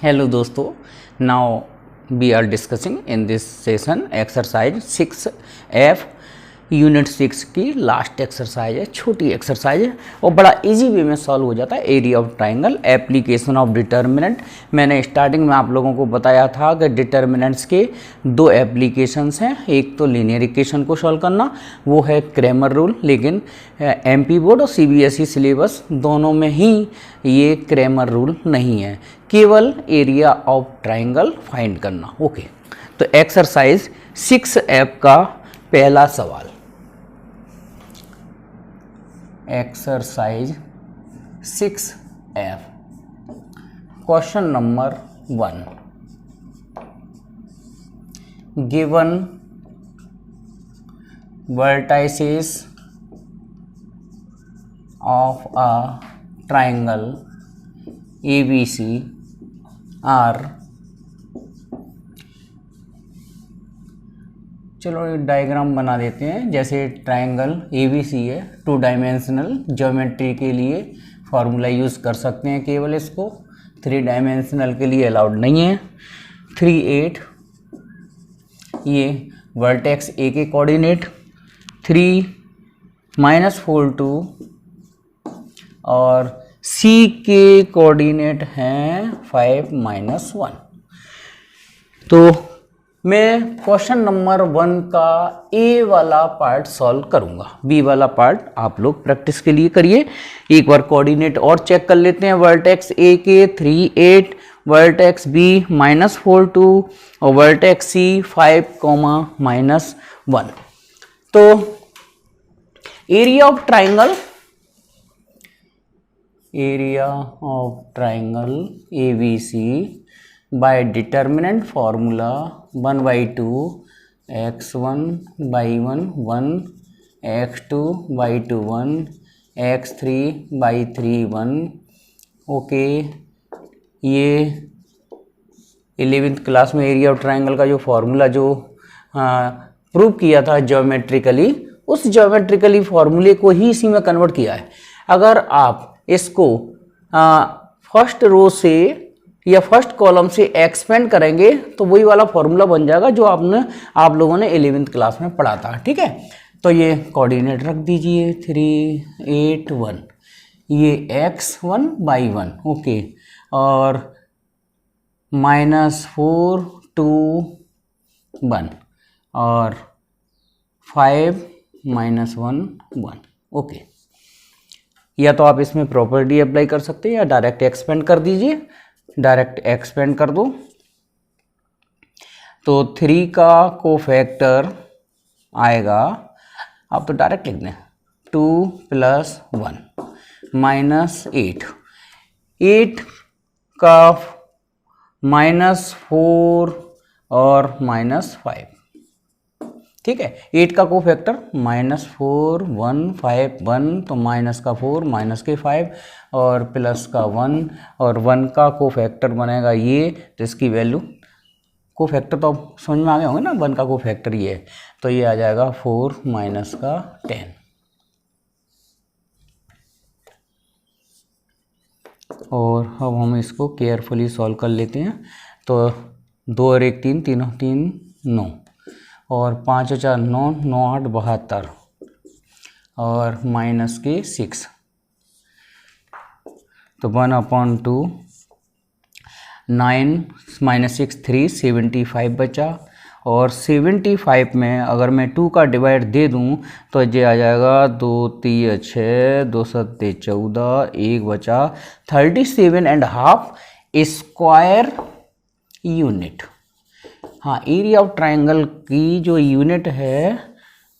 Hello दोस्तों, now we are discussing in this session exercise 6F unit 6 की last exercise है। छोटी exercise है और बड़ा इजी वे में सॉल्व हो जाता है। Area of triangle, application of determinant. मैंने स्टार्टिंग में आप लोगों को बताया था कि डिटर्मिनेंट्स के दो एप्लीकेशंस हैं। एक तो लीनियर इक्वेशन को सॉल्व करना, वो है क्रैमर रूल, लेकिन एमपी बोर्ड और सीबीएसई सिलेबस दोनों में ही ये क्रैमर रूल नहीं है, केवल एरिया ऑफ ट्राइंगल फाइंड करना। ओके, तो एक्सरसाइज 6F का पहला सवाल, exercise 6F, question number 1। Given vertices of a triangle ABC are, चलो डायग्राम बना देते हैं। जैसे ट्राइंगल ABC है, 2 डायमेंशनल ज्योमेट्री के लिए फार्मूला यूज़ कर सकते हैं केवल इसको, 3 डायमेंशनल के लिए अलाउड नहीं है। 3 8, ये वर्टेक्स A के कोऑर्डिनेट 3 -4 2 और C के कोऑर्डिनेट हैं 5 -1। तो मैं क्वेश्चन नंबर 1 का ए वाला पार्ट सॉल्व करूंगा, बी वाला पार्ट आप लोग प्रैक्टिस के लिए करिए। एक बार कोऑर्डिनेट और चेक कर लेते हैं। वर्टेक्स ए के 3 8, वर्टेक्स बी -4 2 और वर्टेक्स सी 5 -1। तो area of triangle, ABC by determinant formula 1/2 x1 by 1 1 x2 by 2 1 x3 by 3 1। Okay, ये 11th क्लास में एरिया ऑफ ट्राइंगल का जो फॉर्मूला जो प्रूव किया था ज्योमेट्रिकली, उस ज्योमेट्रिकली फॉर्मूले को ही इसी में कन्वर्ट किया है। अगर आप इसको फर्स्ट रो से या फर्स्ट कॉलम से एक्सपेंड करेंगे तो वही वाला फॉर्मूला बन जाएगा जो आप लोगों ने 11th क्लास में पढ़ा था। ठीक है, तो ये कोऑर्डिनेट रख दीजिए 3 8 1, ये x1 by 1, ओके, और -4 2 1 और 5 -1 1। ओके, या तो आप इसमें प्रॉपर्टी अप्लाई कर सकते हैं या डायरेक्ट एक्सपेंड कर दीजिए। डायरेक्ट एक्सपेंड कर दो तो 3 का कोफैक्टर आएगा, आप तो डायरेक्ट लिख दें 2 + 1 -8 का -4 और -5। ठीक है, 8 का कोफैक्टर -4 1 5 1, तो माइनस का 4 माइनस के 5 और प्लस का 1 और 1 का कोफैक्टर बनेगा ये, तो इसकी वैल्यू कोफैक्टर तो समझ में आ गए होंगे ना, 1 का कोफैक्टर ये है, तो ये आ जाएगा 4 माइनस का 10। और अब हम इसको केयरफुली सॉल्व कर लेते हैं। तो 2 और 1 3, 3 और 3 9 और 5 और 4 9 9 8 72 और माइनस के 6, तो 1/2 9 -6 3 75 बचा। और 75 में अगर मैं 2 का डिवाइड दे दूं तो ये आ जाएगा 2 3 6 2 7 14, 1 बचा 37.5 स्क्वायर यूनिट। हाँ, एरिया ऑफ ट्राइंगल की जो यूनिट है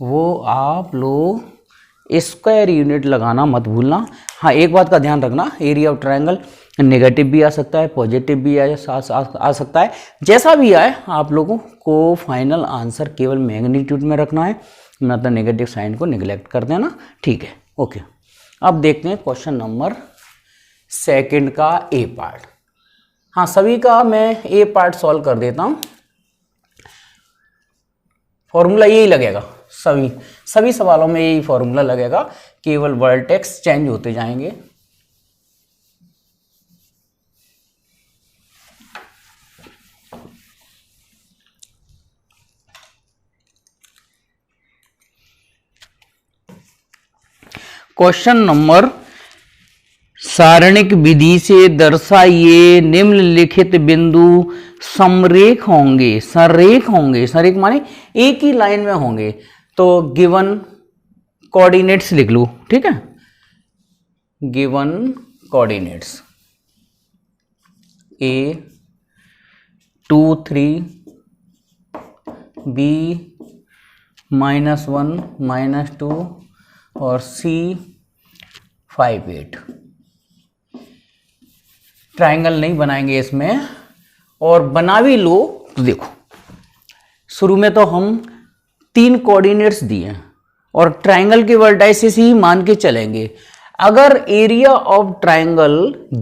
वो आप लोग स्क्वायर यूनिट लगाना मत भूलना। हाँ, एक बात का ध्यान रखना, एरिया ऑफ ट्राइंगल नेगेटिव भी आ सकता है, पॉजिटिव भी आ सकता है। जैसा भी आए आप लोगों को फाइनल आंसर केवल मैग्नीट्यूड में रखना है, मतलब नेगेटिव साइन को निगलेक्ट कर देना। ठीक है, ओके। अब देखते हैं क्वेश्चन नंबर 2 का ए पार्ट। हाँ, सभी का मैं ए पार्ट सॉल्व कर देता हूँ। फॉर्मूला यही लगेगा, सभी सवालों में यही फॉर्मूला लगेगा, केवल वर्टेक्स चेंज होते जाएंगे। क्वेश्चन नंबर, सारणिक विधि से दर्शाइए निम्नलिखित बिंदु समरेख होंगे। संरेख होंगे, संरेख माने एक ही लाइन में होंगे। तो गिवन कोऑर्डिनेट्स लिख लो, ठीक है। गिवन कोऑर्डिनेट्स A 2 3 B -1 -2 और C 5 8। ट्राइंगल नहीं बनाएंगे इसमें, और बना भी लो तो देखो शुरू में तो हम 3 कोऑर्डिनेट्स दिए और ट्राइंगल के वर्टाइसेस ही मान के चलेंगे। अगर एरिया ऑफ ट्राइंगल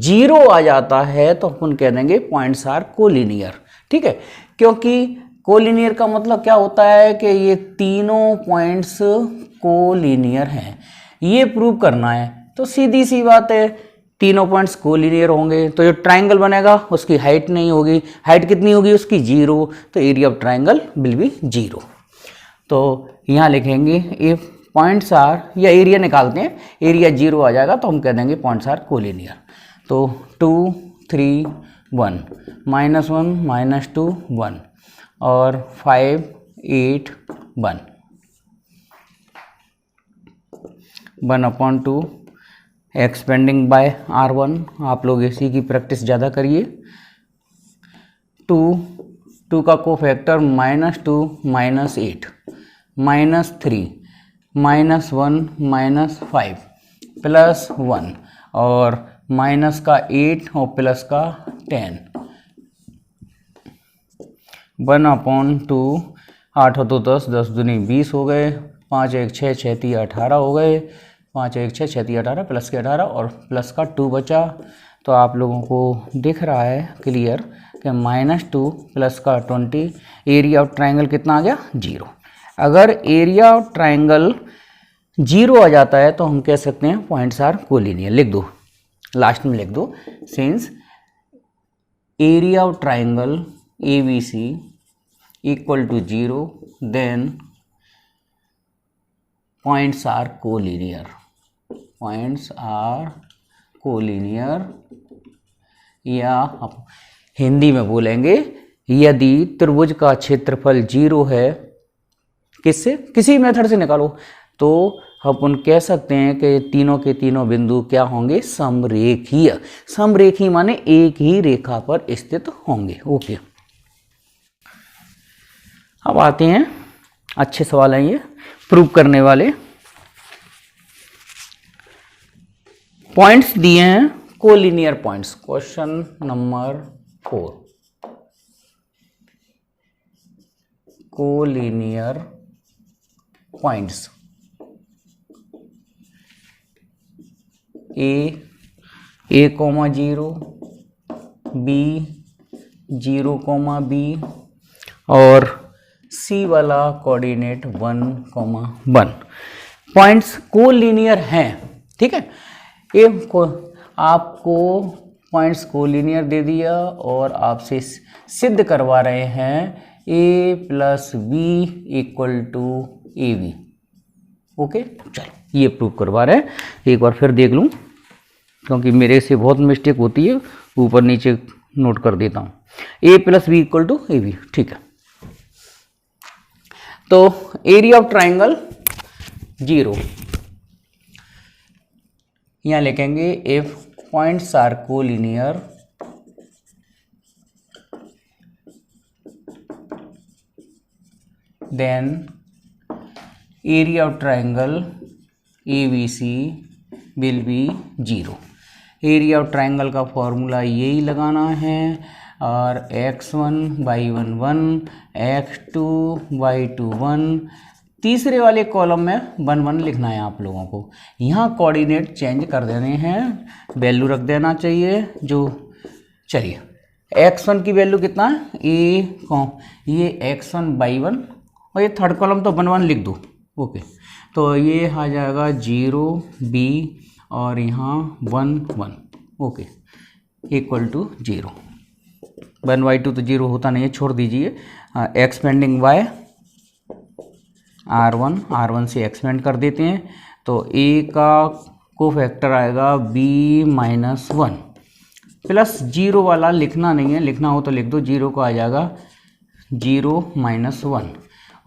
0 आ जाता है तो अपन कह देंगे पॉइंट्स आर कोलिनियर, ठीक है। क्योंकि कोलिनियर का मतलब क्या होता है कि ये तीनों पॉइंट्स कोलिनियर हैं, ये प्रूव करना है। तो सीधी सी बात है, तीनों पॉइंट्स कोलिनियर होंगे तो जो ट्राइंगल बनेगा उसकी हाइट नहीं होगी। हाइट कितनी होगी उसकी? 0। तो area of triangle will be 0। तो यहाँ लिखेंगे इफ पॉइंट्स आर, या एरिया निकालते हैं, एरिया 0 आ जाएगा तो हम कह देंगे पॉइंट्स आर कोलिनियर। तो 2 3 1 -1 -2 1 और 5 8 1 1/2 एक्सपेंडिंग बाय R1। आप लोग इसी की प्रैक्टिस ज़्यादा करिए। 2 का कोफैक्टर -2 -8 -3 -1 -5 +1 और माइनस का 8 और प्लस का 10 1/2। 8 और 2 10, 10 दूनी 20 हो गए। 5 1 6 6 3 18 हो गए। 5 1 6 6 3 18 प्लस के 18 और प्लस का 2 बचा। तो आप लोगों को दिख रहा है क्लियर कि -2 प्लस का 20, एरिया ऑफ ट्राइंगल कितना आ गया? 0। अगर एरिया ऑफ ट्राइंगल 0 आ जाता है तो हम कह सकते हैं पॉइंट्स आर कोलिनियर। लिख दो, लास्ट में लिख दो, since area of triangle ABC equal to 0 then points are collinear. Points are collinear, या हिंदी में बोलेंगे यदि त्रिभुज का क्षेत्रफल 0 है, किससे? किसी मेथड से निकालो, तो अपन कह सकते हैं कि तीनों के तीनों बिंदु क्या होंगे? समरेखीय। समरेखीय माने एक ही रेखा पर स्थित होंगे। ओके, अब आते हैं, अच्छे सवाल हैं ये प्रूव करने वाले। पॉइंट्स दिए हैं collinear points. Question number 4, collinear points. A 0, B 0, B और C वाला कोऑर्डिनेट 1, 1। पॉइंट्स कोलिनियर हैं, ठीक है। ये आपको पॉइंट्स कोलिनियर दे दिया और आपसे सिद्ध करवा रहे हैं A + B = AB। ओके, चलो ये प्रूव करवा रहे हैं। एक बार फिर देख लूं क्योंकि मेरे से बहुत मिस्टेक होती है, ऊपर नीचे नोट कर देता हूं। A + B = AB, ठीक है। तो एरिया ऑफ ट्राइंगल 0, यहां लिखेंगे if points are collinear then area of triangle ABC will be 0। Area of triangle का फॉर्मूला यही लगाना है, और x1/1 1, x2/2 1। तीसरे वाले कॉलम में 1 1 लिखना है आप लोगों को। यहाँ कोऑर्डिनेट चेंज कर देने हैं, वैल्यू रख देना चाहिए जो, चलिए x1 की वैल्यू कितना है? ये x1/1 और ये थर्ड कॉलम तो 1 1 लिख दो। ओके, तो ये आ जाएगा 0 B और यहाँ 1 1। ओके, = 0। 1/2 तो 0 होता नहीं है, छोड़ दीजिए। एक्सपेंडिंग बाय R1 से एक्सपेंड कर देते हैं। तो ए का कोफैक्टर आएगा b-1 प्लस 0 वाला लिखना नहीं है, लिखना हो तो लिख दो, 0 को आ जाएगा 0-1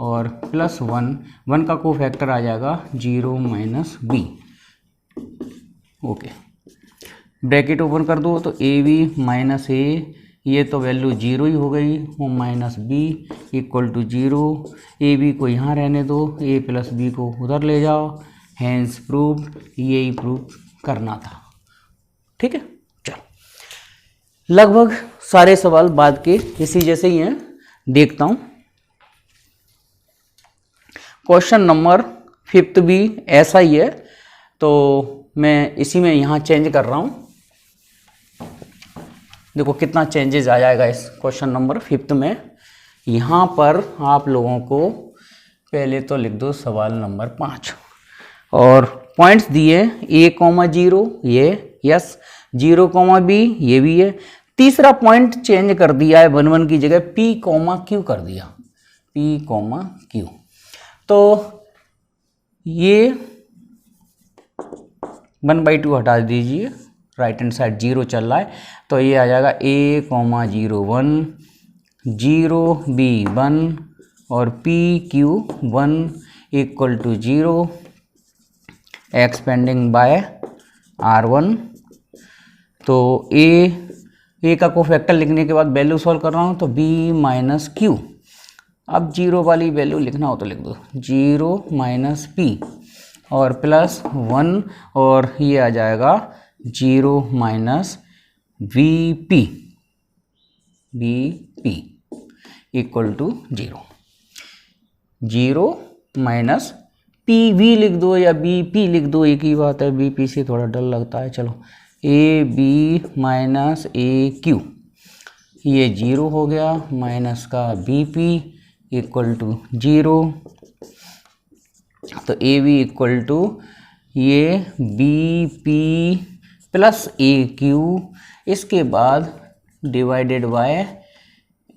और प्लस 1 का कोफैक्टर आ जाएगा 0-b। ओके, ब्रैकेट ओपन कर दो तो ab माइनस ए, ये तो वैल्यू 0 ही हो गई, वो minus b equal to 0। A B को यहाँ रहने दो, a प्लस बी को उधर ले जाओ, हैंस प्रूव्ड, यही प्रूव करना था। ठीक है, चलो लगभग सारे सवाल बाद के इसी जैसे ही हैं, देखता हूँ। क्वेश्चन नंबर 5 भी ऐसा ही है, तो मैं इसी में यहाँ चेंज कर रहा हूँ। देखो कितना चेंजेस आ जाएगा इस क्वेश्चन नंबर 5 में। यहाँ पर आप लोगों को पहले तो लिख दो सवाल नंबर 5 और पॉइंट्स दिए a,0 ये यस, 0,b ये भी है। तीसरा पॉइंट चेंज कर दिया है, 1 की जगह p,q कर दिया, p,q। तो ये 1/2 हटा दीजिए, राइट हैंड साइड 0 चल रहा है, तो ये आ जाएगा a,0,1 0b1 और pq1 equal to 0 expanding bye r1। तो a का कोफैक्टर लिखने के बाद वैल्यू सॉल्व कर रहा हूँ, तो b-q। अब 0 वाली वैल्यू लिखना हो तो लिख दो, 0 - p और प्लस 1 और ये आ जाएगा 0 - vp इक्वल टू 0। 0 - pv लिख दो या bp लिख दो, एक ही बात है, bp से थोड़ा डर लगता है। चलो ab - aq ये 0 हो गया, माइनस का bp इक्वल टू 0। तो ab इक्वल टू ये bp प्लस aq, इसके बाद डिवाइडेड बाय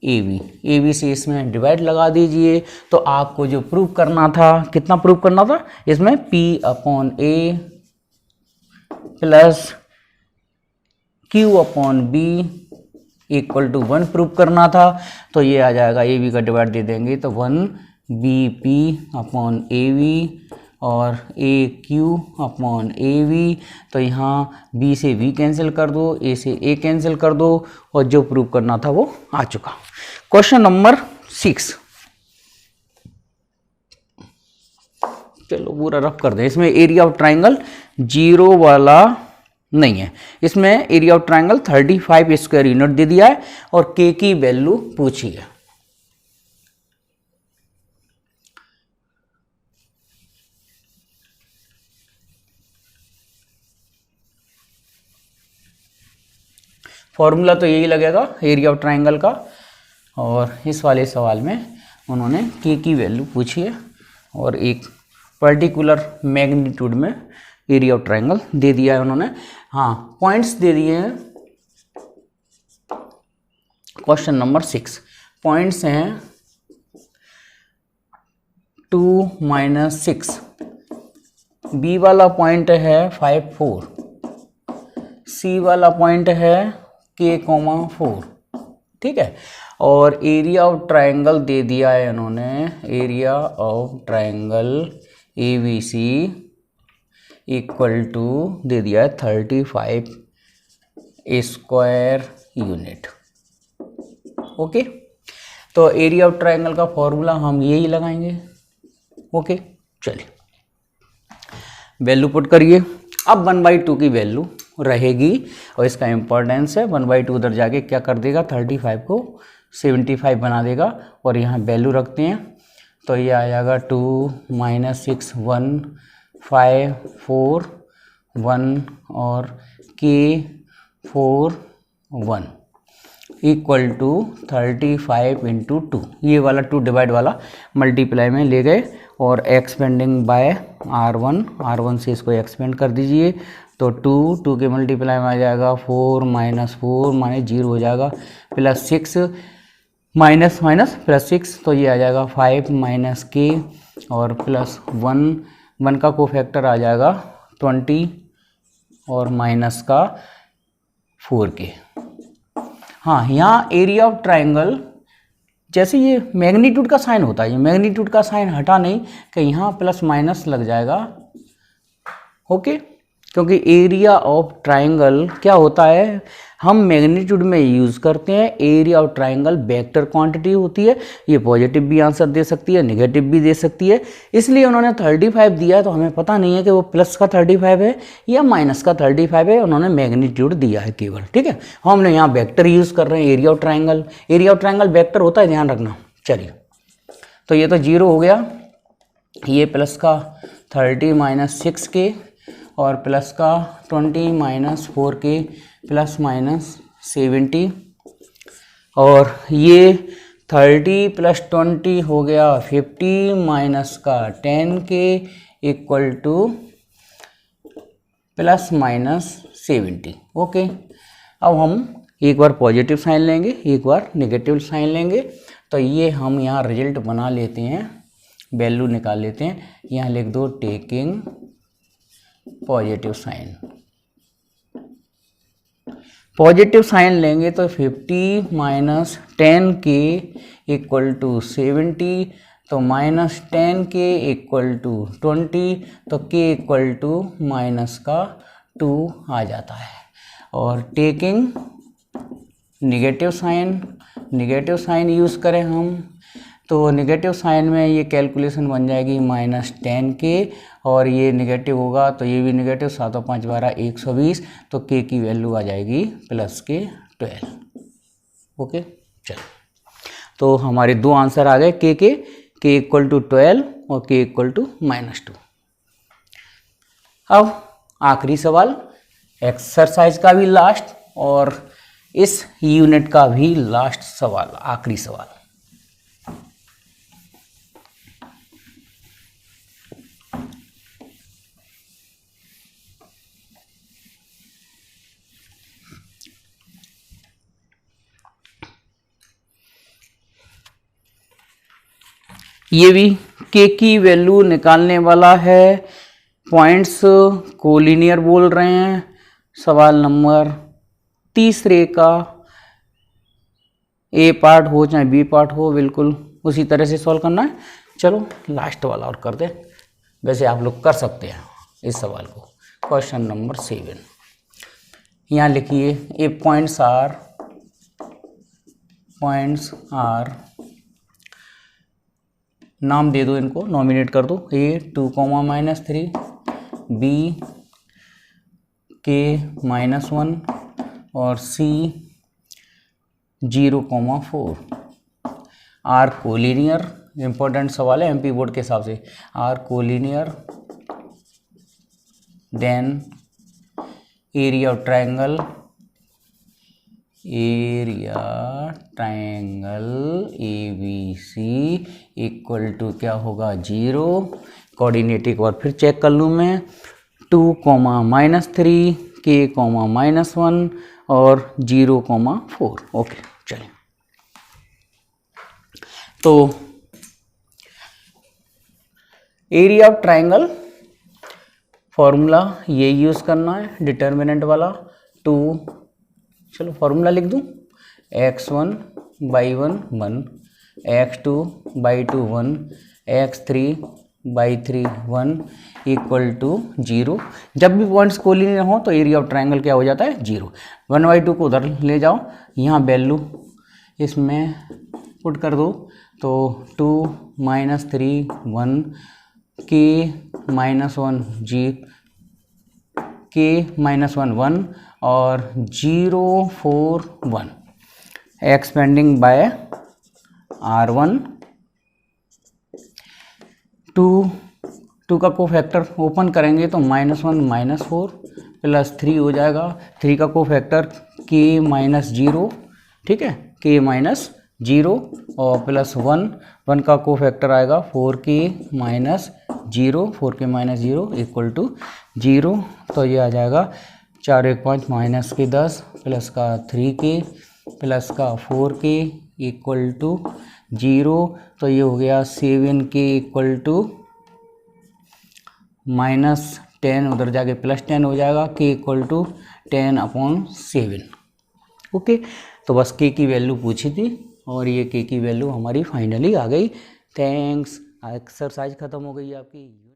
ab से इसमें डिवाइड लगा दीजिए। तो आपको जो प्रूव करना था, कितना प्रूव करना था इसमें, p/a plus q/b equal to 1 prove करना था। तो ये आ जाएगा, ab का डिवाइड दे देंगे तो 1bp/ab और aq/ab। तो यहाँ b से v कैंसिल कर दो, a से a कैंसिल कर दो और जो प्रूव करना था वो आ चुका। क्वेश्चन नंबर 6, चलो पूरा रफ कर दें। इसमें एरिया ऑफ ट्राइंगल 0 वाला नहीं है, इसमें area of triangle 35 square unit दे दिया है और k की वैल्यू पूछी है। फॉर्मूला तो यही लगेगा एरिया ऑफ ट्राइंगल का, और इस वाले सवाल में उन्होंने k की वैल्यू पूछी है और एक पर्टिकुलर मैग्नीट्यूड में एरिया ऑफ ट्राइंगल दे दिया है उन्होंने। हाँ, पॉइंट्स दे दिए हैं। क्वेश्चन नंबर 6 पॉइंट्स हैं 2 - 6, बी वाला पॉइंट है 5, 4, सी वाला पॉइंट है k,4। ठीक है, और एरिया ऑफ ट्राइंगल दे दिया है उन्होंने, area of triangle ABC equal to दे दिया है 35 स्क्वायर यूनिट। ओके, तो एरिया ऑफ ट्राइंगल का फॉर्मूला हम यही लगाएंगे। ओके, चलिए वैल्यू पुट करिए। अब 1/2 की वैल्यू रहेगी और इसका इम्पोर्टेंस है, 1/2 उधर जाके क्या कर देगा, 35 को 75 बना देगा और यहाँ वैल्यू रखते हैं। तो ये आ जाएगा 2 - 6 1 5 4 1 और k4 1 इक्वल टू 35 × 2। ये वाला 2 डिवाइड वाला मल्टीप्लाई में ले गए और एक्सपेंडिंग बाय r1 से इसको एक्सपेंड कर दीजिए। तो 2 के मल्टीप्लाई में आ जाएगा 4 - 4 माने 0 हो जाएगा, प्लस 6 माइनस प्लस 6, तो ये आ जाएगा 5 - k और प्लस 1 1 का कोफैक्टर आ जाएगा 20 और माइनस का 4k। हाँ, यहाँ एरिया ऑफ ट्राइंगल जैसे ये मैग्नीट्यूड का साइन होता है, ये मैग्नीट्यूड का साइन हटा नहीं कि यहाँ प्लस माइनस लग जाएगा, ओके। क्योंकि एरिया ऑफ ट्राइंगल क्या होता है, हम मैग्नीट्यूड में यूज़ करते हैं। Area of triangle vector quantity होती है, ये पॉजिटिव भी आंसर दे सकती है, नेगेटिव भी दे सकती है। इसलिए उन्होंने 35 दिया है, तो हमें पता नहीं है कि वो प्लस का 35 है या माइनस का 35 है, उन्होंने मैग्नीट्यूड दिया है केवल, ठीक है। हमने यहाँ वेक्टर यूज़ कर रहे हैं area of triangle. Area of triangle vector होता है, ध्यान रखना। चलिए, तो ये तो 0 हो गया, ये प्लस का 30 माइनस 6k और प्लस का 20 माइनस 4k प्लस माइनस 70, और ये 30 प्लस 20 हो गया 50 माइनस का 10k equal two plus minus 70, okay. अब हम एक बार पॉजिटिव साइन लेंगे, एक बार नेगेटिव साइन लेंगे, तो ये हम यहाँ रिजल्ट बना लेते हैं, वैल्यू निकाल लेते हैं। यहाँ लिख दो taking positive sign. Positive sign लेंगे तो 50 माइनस 10k इक्वल टू 70, तो माइनस 10k इक्वल टू 20, तो k इक्वल टू माइनस का 2 आ जाता है। और टेकिंग निगेटिव साइन यूज़ करें हम, तो निगेटिव साइन में ये कैलकुलेशन बन जाएगी माइनस 10k, और ये निगेटिव होगा तो ये भी निगेटिव, 7 और 5 12 120, तो k की वैल्यू आ जाएगी प्लस के 12, ओके। चलो, तो हमारे दो आंसर आ गए k इक्वल टू 12 और k इक्वल टू -2। अब आखिरी सवाल, एक्सरसाइज का भी लास्ट और इस यूनिट का भी लास्ट सवाल, आखिरी सवाल। ये भी k की वैल्यू निकालने वाला है, पॉइंट्स कोलिनियर बोल रहे हैं। सवाल नंबर तीसरे का ए पार्ट हो चाहे बी पार्ट हो, बिल्कुल उसी तरह से सॉल्व करना है। चलो लास्ट वाला और कर दे, वैसे आप लोग कर सकते हैं इस सवाल को। क्वेश्चन नंबर 7, यहाँ लिखिए ए पॉइंट्स आर, नाम दे दो इनको, नॉमिनेट कर दो। ए 2, -3, बी के -1 और सी 0, 4। आर कोलिनियर, इंपॉर्टेंट सवाल है एमपी बोर्ड के हिसाब से। Are collinear, then area of triangle ABC equal to क्या होगा 0। कोऑर्डिनेट एक बार फिर चेक कर लूँ मैं, 2, -3, k, -1 और 0, 4, ओके। चलिए, तो एरिया ऑफ ट्रायंगल फॉर्मूला ये यूज़ करना है, डिटर्मिनेंट वाला 2। चलो फॉर्मूला लिख दूँ, x1/1 1, x2/2 1, x3/3 1 equal to 0। जब भी पॉइंट्स कोलिनियर हो तो एरिया ऑफ ट्रायंगल क्या हो जाता है 0। 1/2 को उधर ले जाओ, यहाँ वैल्यू इसमें पुट कर दो, तो 2, -3 1, k -1 0, k -1 1 और 0 4 1, एक्सपेंडिंग बाय R1। 2 का कोफैक्टर ओपन करेंगे तो -1 -4 +3 हो जाएगा। 3 का कोफैक्टर k -0, ठीक है, k -0 और +1, 1 का कोफैक्टर आएगा 4k -0, 4k -0 इक्वल टू 0। तो ये आ जाएगा 4 1 5 माइनस के 10 प्लस का 3k प्लस का 4k इक्वल टू 0। तो ये हो गया 7k इक्वल टू -10 उधर जाके +10 हो जाएगा, k = 10/7। ओके, तो बस k की वैल्यू पूछी थी और ये k की वैल्यू हमारी फाइनली आ गई। थैंक्स। एक्सरसाइज ख़त्म हो गई आपकी।